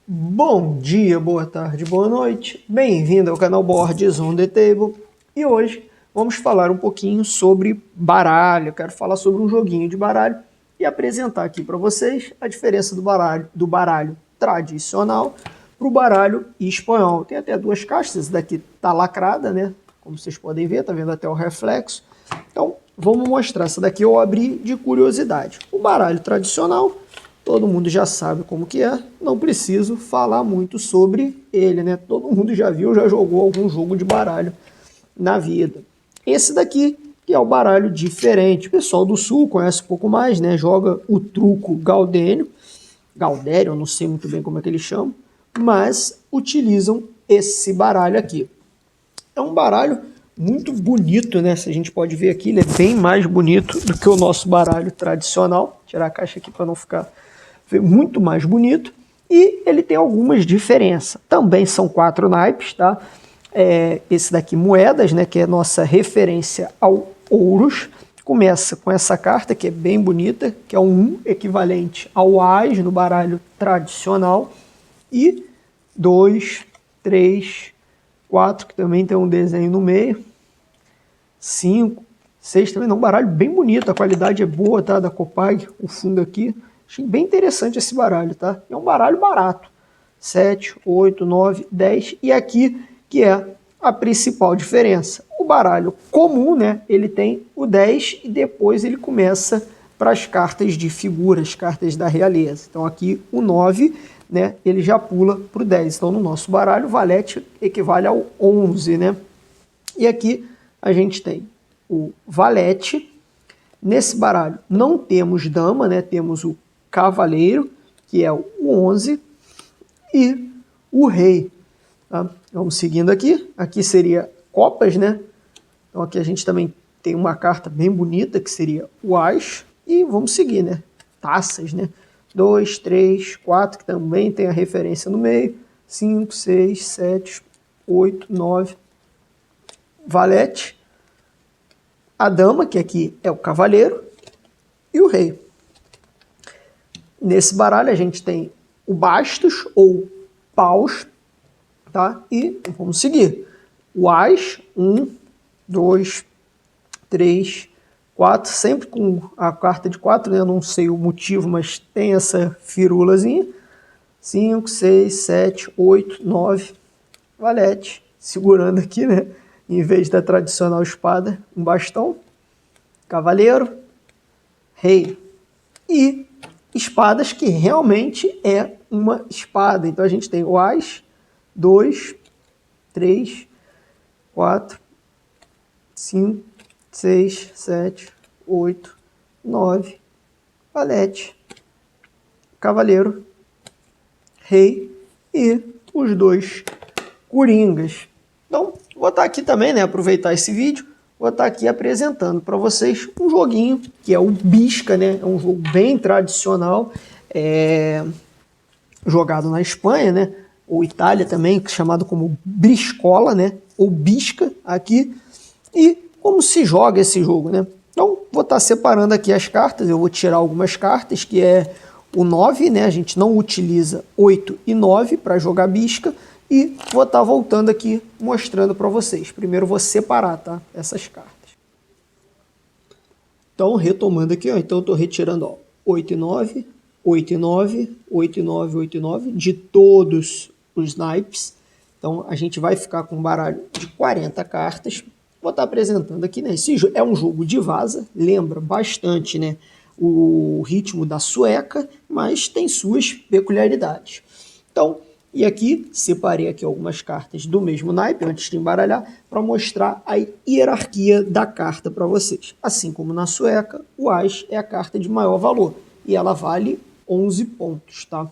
Bom dia, boa tarde, boa noite. Bem-vindo ao canal Boards on the Table. E hoje vamos falar um pouquinho sobre baralho. Eu quero falar sobre um joguinho de baralho e apresentar aqui para vocês a diferença do baralho tradicional para o baralho espanhol. Tem até duas caixas, essa daqui tá lacrada, né? Como vocês podem ver, tá vendo até o reflexo. Então, vamos mostrar. Essa daqui eu abri de curiosidade. O baralho tradicional, todo mundo já sabe como que é, não preciso falar muito sobre ele, né? Todo mundo já viu, já jogou algum jogo de baralho na vida. Esse daqui, que é o baralho diferente, o pessoal do Sul conhece um pouco mais, né? Joga o truco Gaudério, eu não sei muito bem como é que eles chamam, mas utilizam esse baralho aqui. É um baralho muito bonito, né? Se a gente pode ver aqui, ele é bem mais bonito do que o nosso baralho tradicional. Vou tirar a caixa aqui para não ficar muito mais bonito. E ele tem algumas diferenças. Também são 4 naipes, tá? Esse daqui, moedas, né? Que é a nossa referência ao ouros. Começa com essa carta, que é bem bonita, que é um equivalente ao Ás no baralho tradicional. E 2, 3, 4, que também tem um desenho no meio. 5, 6 também, um baralho bem bonito, a qualidade é boa, tá? Da Copag, o fundo aqui. Achei bem interessante esse baralho, tá? É um baralho barato. 7, 8, 9, 10. E aqui que é a principal diferença. O baralho comum, né? Ele tem o 10 e depois ele começa para as cartas de figuras, cartas da realeza. Então aqui o 9, né? Ele já pula para o 10. Então no nosso baralho, o valete equivale ao 11, né? E aqui a gente tem o valete. Nesse baralho não temos dama, né? Temos o cavaleiro, que é o 11, e o rei. Tá? Vamos seguindo aqui. Aqui seria copas, né? Então aqui a gente também tem uma carta bem bonita, que seria o Ás. E vamos seguir, né? Taças, né? 2, 3, 4, que também tem a referência no meio. 5, 6, 7, 8, 9. Valete. A dama, que aqui é o cavaleiro. E o rei. Nesse baralho a gente tem o bastos ou paus, tá? E vamos seguir. O Ás, 1, 2, 3, 4, sempre com a carta de 4, né? Eu não sei o motivo, mas tem essa firulazinha. 5, 6, 7, 8, 9, valete, segurando aqui, né? Em vez da tradicional espada, um bastão, cavaleiro, rei e espadas, que realmente é uma espada. Então a gente tem o Ás, 2, 3, 4, 5, 6, 7, 8, 9, valete, cavaleiro, rei e os 2 coringas. Então, vou estar aqui também, né, aproveitar esse vídeo, vou estar aqui apresentando para vocês um joguinho que é o Bisca, né? É um jogo bem tradicional, jogado na Espanha, né? Ou Itália também, chamado como Briscola, né? Ou Bisca aqui. E como se joga esse jogo, né? Então, vou estar separando aqui as cartas, eu vou tirar algumas cartas, que é o 9, né? A gente não utiliza 8 e 9 para jogar Bisca. E vou estar voltando aqui mostrando para vocês. Primeiro vou separar, tá? Essas cartas. Então, retomando aqui, ó. Então eu estou retirando, ó, 8 e 9, 8 e 9, 8 e 9, 8 e 9, de todos os naipes. Então a gente vai ficar com um baralho de 40 cartas. Vou estar apresentando aqui, né? Esse é um jogo de vaza, lembra bastante, né, o ritmo da sueca, mas tem suas peculiaridades. Então, e aqui, separei aqui algumas cartas do mesmo naipe, antes de embaralhar, para mostrar a hierarquia da carta para vocês. Assim como na sueca, o Ás é a carta de maior valor, e ela vale 11 pontos, tá?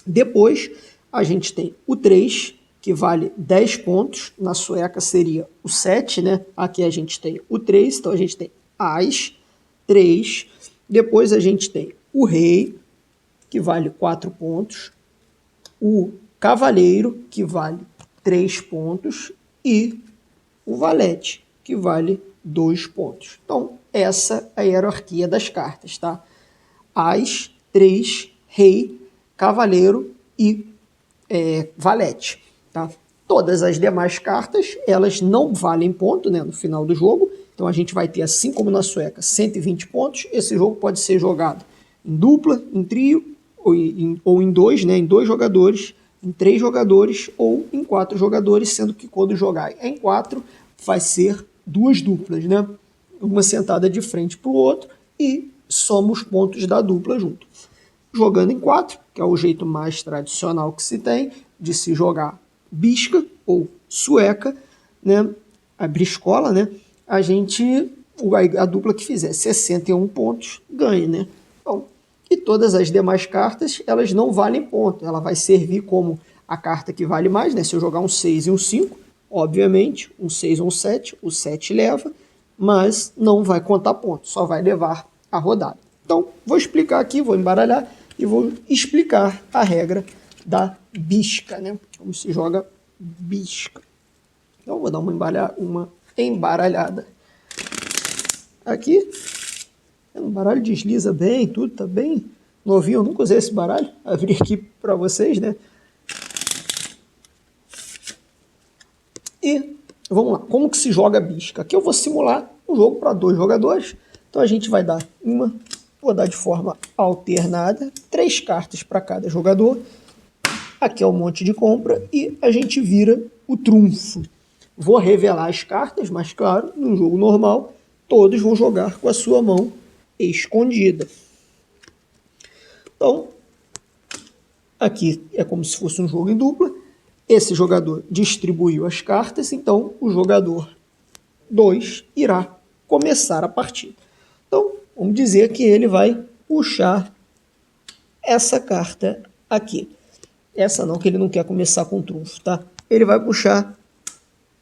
Depois, a gente tem o 3, que vale 10 pontos, na sueca seria o 7, né? Aqui a gente tem o 3, então a gente tem Ás, 3. Depois a gente tem o Rei, que vale 4 pontos. O cavaleiro, que vale 3 pontos, e o valete, que vale 2 pontos. Então, essa é a hierarquia das cartas, tá? Ás, 3, rei, cavaleiro e valete, tá? Todas as demais cartas, elas não valem ponto, né, no final do jogo. Então a gente vai ter, assim como na sueca, 120 pontos. Esse jogo pode ser jogado em dupla, em trio, ou em dois, né, em 2 jogadores, em 3 jogadores ou em 4 jogadores, sendo que quando jogar em 4 vai ser 2 duplas, né? Uma sentada de frente para o outro e soma os pontos da dupla junto. Jogando em 4, que é o jeito mais tradicional que se tem de se jogar bisca ou sueca, né? A briscola, né? A dupla que fizer 61 pontos ganha, né? Então, e todas as demais cartas, elas não valem ponto. Ela vai servir como a carta que vale mais, né? Se eu jogar um 6 e um 5, obviamente, um 6 ou um 7, o 7 leva, mas não vai contar ponto, só vai levar a rodada. Então, vou explicar aqui, vou embaralhar e vou explicar a regra da bisca, né? Como se joga bisca. Então, vou dar uma embaralhada aqui. O baralho desliza bem, tudo tá bem novinho. Eu nunca usei esse baralho. Abri aqui para vocês, né? E vamos lá. Como que se joga bisca? Aqui eu vou simular um jogo para 2 jogadores. Então a gente vai dar vou dar de forma alternada, 3 cartas para cada jogador. Aqui é um monte de compra e a gente vira o trunfo. Vou revelar as cartas, mas claro, no jogo normal, todos vão jogar com a sua mão escondida. Então, aqui é como se fosse um jogo em dupla. Esse jogador distribuiu as cartas, então o jogador 2 irá começar a partida. Então, vamos dizer que ele vai puxar essa carta aqui. Essa não, que ele não quer começar com trunfo, tá? Ele vai puxar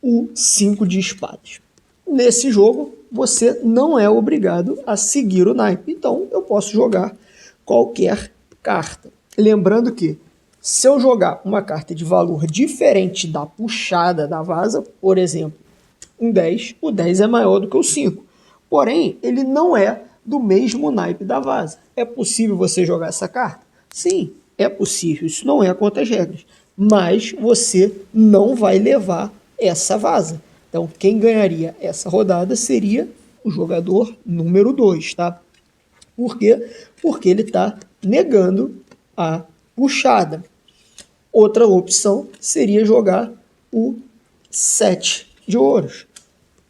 o 5 de espadas. Nesse jogo, você não é obrigado a seguir o naipe. Então, eu posso jogar qualquer carta. Lembrando que, se eu jogar uma carta de valor diferente da puxada da vaza, por exemplo, um 10, o 10 é maior do que o 5. Porém, ele não é do mesmo naipe da vaza. É possível você jogar essa carta? Sim, é possível. Isso não é contra as regras. Mas você não vai levar essa vaza. Então, quem ganharia essa rodada seria o jogador número 2, tá? Por quê? Porque ele está negando a puxada. Outra opção seria jogar o 7 de ouros.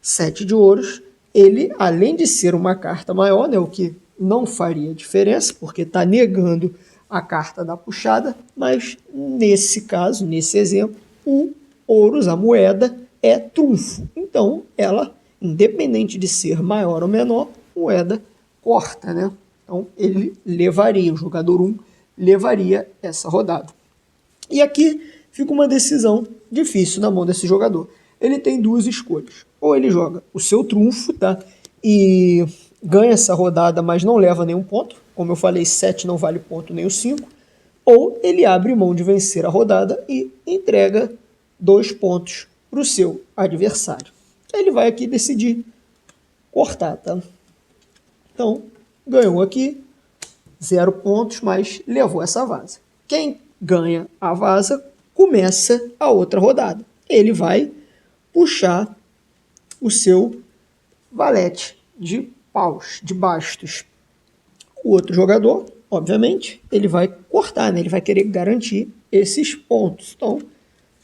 7 de ouros, ele, além de ser uma carta maior, né, o que não faria diferença, porque está negando a carta da puxada, mas nesse caso, nesse exemplo, o ouros, a moeda, é trunfo. Então, ela, independente de ser maior ou menor, moeda corta, né? Então, ele levaria, o jogador 1 levaria essa rodada. E aqui fica uma decisão difícil na mão desse jogador. Ele tem 2 escolhas. Ou ele joga o seu trunfo, tá? E ganha essa rodada, mas não leva nenhum ponto. Como eu falei, 7 não vale ponto, nem o 5. Ou ele abre mão de vencer a rodada e entrega 2 pontos para o seu adversário. Ele vai aqui decidir cortar, tá? Então, ganhou aqui 0 pontos, mas levou essa vaza. Quem ganha a vaza começa a outra rodada. Ele vai puxar o seu valete de paus, de bastos. O outro jogador, obviamente, ele vai cortar, né? Ele vai querer garantir esses pontos. Então,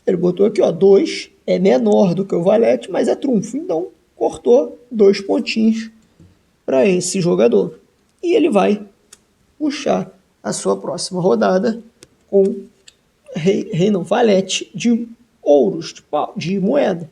ele botou aqui, ó, 2 é menor do que o valete, mas é trunfo. Então, cortou 2 pontinhos para esse jogador. E ele vai puxar a sua próxima rodada com valete de ouros, de moeda.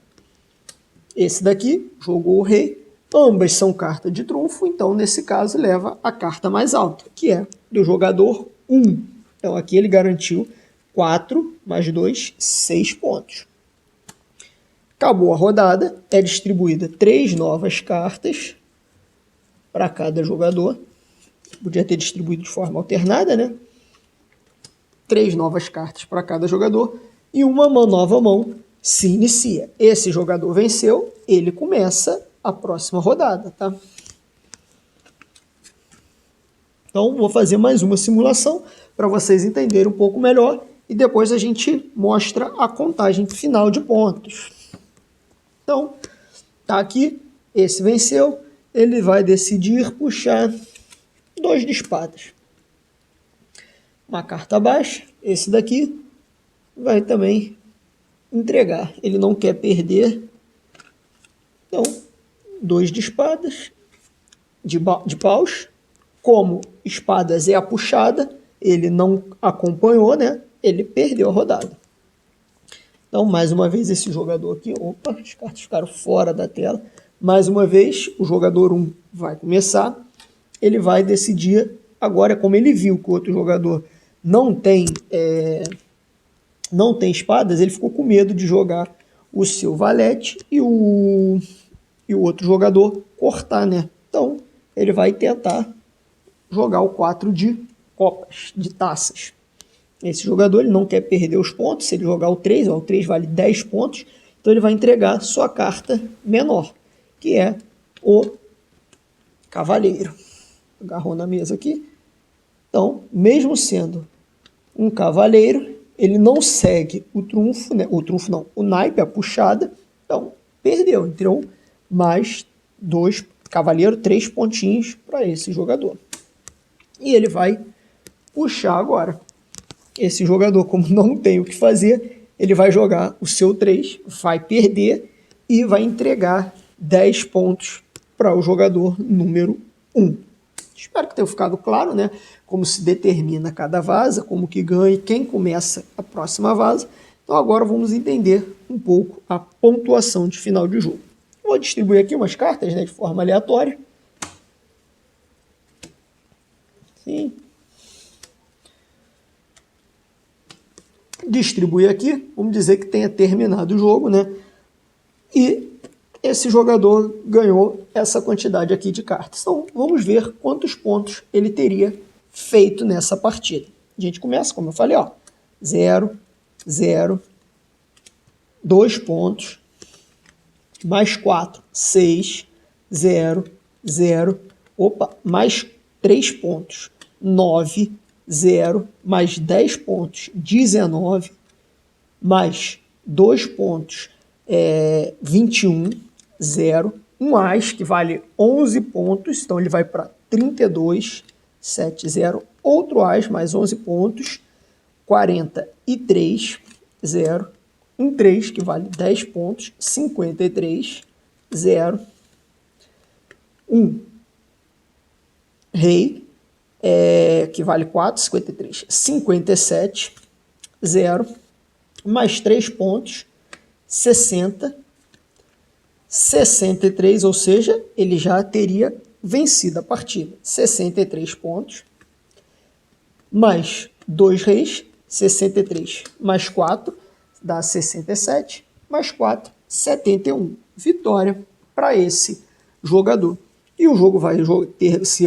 Esse daqui jogou o rei. Ambas são cartas de trunfo, então nesse caso leva a carta mais alta, que é do jogador 1. Então aqui ele garantiu 4 mais 2, 6 pontos. Acabou a rodada, é distribuída 3 novas cartas para cada jogador. Podia ter distribuído de forma alternada, né? 3 novas cartas para cada jogador e uma nova mão se inicia. Esse jogador venceu, ele começa a próxima rodada, tá? Então, vou fazer mais uma simulação para vocês entenderem um pouco melhor e depois a gente mostra a contagem final de pontos. Então, tá aqui, esse venceu, ele vai decidir puxar 2 de espadas. Uma carta baixa, esse daqui vai também entregar. Ele não quer perder. Então, 2 de espadas, de paus. Como espadas é a puxada, ele não acompanhou, né? Ele perdeu a rodada. Então, mais uma vez, esse jogador aqui... Opa, as cartas ficaram fora da tela. Mais uma vez, o jogador 1 vai começar. Ele vai decidir... Agora, como ele viu que o outro jogador não tem espadas, ele ficou com medo de jogar o seu valete e o outro jogador cortar, né? Então, ele vai tentar jogar o 4 de copas, de taças. Esse jogador ele não quer perder os pontos. Se ele jogar o 3, o 3 vale 10 pontos, então ele vai entregar sua carta menor, que é o cavaleiro. Agarrou na mesa aqui. Então, mesmo sendo um cavaleiro, ele não segue o trunfo, né? O trunfo não, o naipe, a puxada. Então, perdeu. Entrou mais 2, cavaleiro, 3 pontinhos para esse jogador. E ele vai puxar agora. Esse jogador, como não tem o que fazer, ele vai jogar o seu 3, vai perder e vai entregar 10 pontos para o jogador número 1. Espero que tenha ficado claro, né? Como se determina cada vaza, como que ganha e quem começa a próxima vaza. Então agora vamos entender um pouco a pontuação de final de jogo. Vou distribuir aqui umas cartas, né, de forma aleatória. Sim. Distribui aqui, vamos dizer que tenha terminado o jogo, né? E esse jogador ganhou essa quantidade aqui de cartas. Então, vamos ver quantos pontos ele teria feito nessa partida. A gente começa, como eu falei, ó, 0, 0, 2 pontos, mais 4, 6, 0, 0, opa, mais 3 pontos, 9, 0, mais 10 pontos, 19, mais 2 pontos, 21, 0, um as que vale 11 pontos, então ele vai para 32, 7, 0, outro as mais 11 pontos, 43, 0, um 3 que vale 10 pontos, 53, 0, um rei, que vale 4, 53, 57, 0, mais 3 pontos, 60, 63, ou seja, ele já teria vencido a partida. 63 pontos, mais 2 reis, 63, mais 4, dá 67, mais 4, 71. Vitória para esse jogador. E o jogo vai se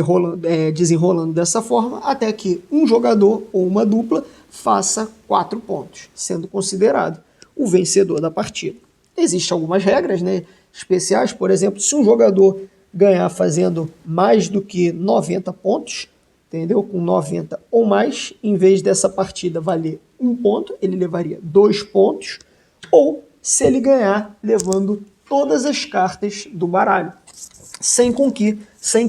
desenrolando dessa forma até que um jogador ou uma dupla faça 4 pontos, sendo considerado o vencedor da partida. Existem algumas regras, né, especiais. Por exemplo, se um jogador ganhar fazendo mais do que 90 pontos, entendeu? Com 90 ou mais, em vez dessa partida valer 1 ponto, ele levaria 2 pontos, ou se ele ganhar levando todas as cartas do baralho, sem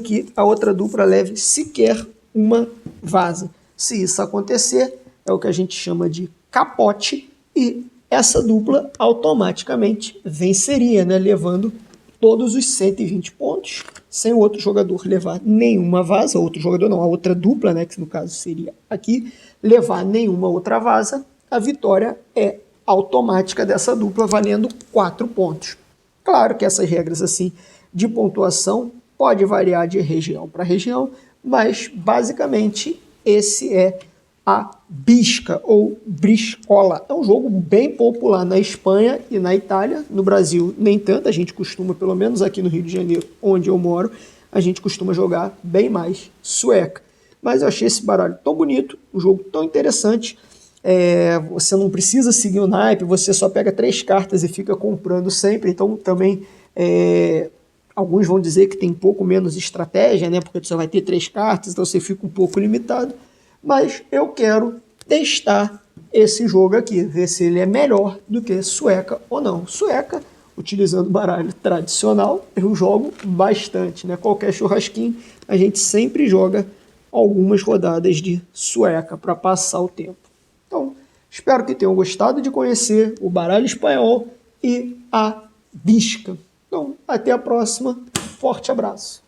que a outra dupla leve sequer uma vaza. Se isso acontecer, é o que a gente chama de capote, e essa dupla automaticamente venceria, né, levando todos os 120 pontos, sem o outro jogador levar nenhuma vaza, outro jogador não, a outra dupla, né, que no caso seria aqui, levar nenhuma outra vaza. A vitória é automática dessa dupla, valendo 4 pontos. Claro que essas regras assim de pontuação pode variar de região para região, mas basicamente esse é a bisca ou briscola. É um jogo bem popular na Espanha e na Itália. No Brasil nem tanto, a gente costuma, pelo menos aqui no Rio de Janeiro, onde eu moro, a gente costuma jogar bem mais sueca. Mas eu achei esse baralho tão bonito, um jogo tão interessante. Você não precisa seguir o naipe, você só pega 3 cartas e fica comprando sempre. Então também alguns vão dizer que tem um pouco menos estratégia, né? Porque você vai ter 3 cartas, então você fica um pouco limitado. Mas eu quero testar esse jogo aqui, ver se ele é melhor do que sueca ou não. Sueca, utilizando baralho tradicional, eu jogo bastante, né? Qualquer churrasquinho, a gente sempre joga algumas rodadas de sueca para passar o tempo. Então, espero que tenham gostado de conhecer o baralho espanhol e a bisca. Então, até a próxima. Forte abraço.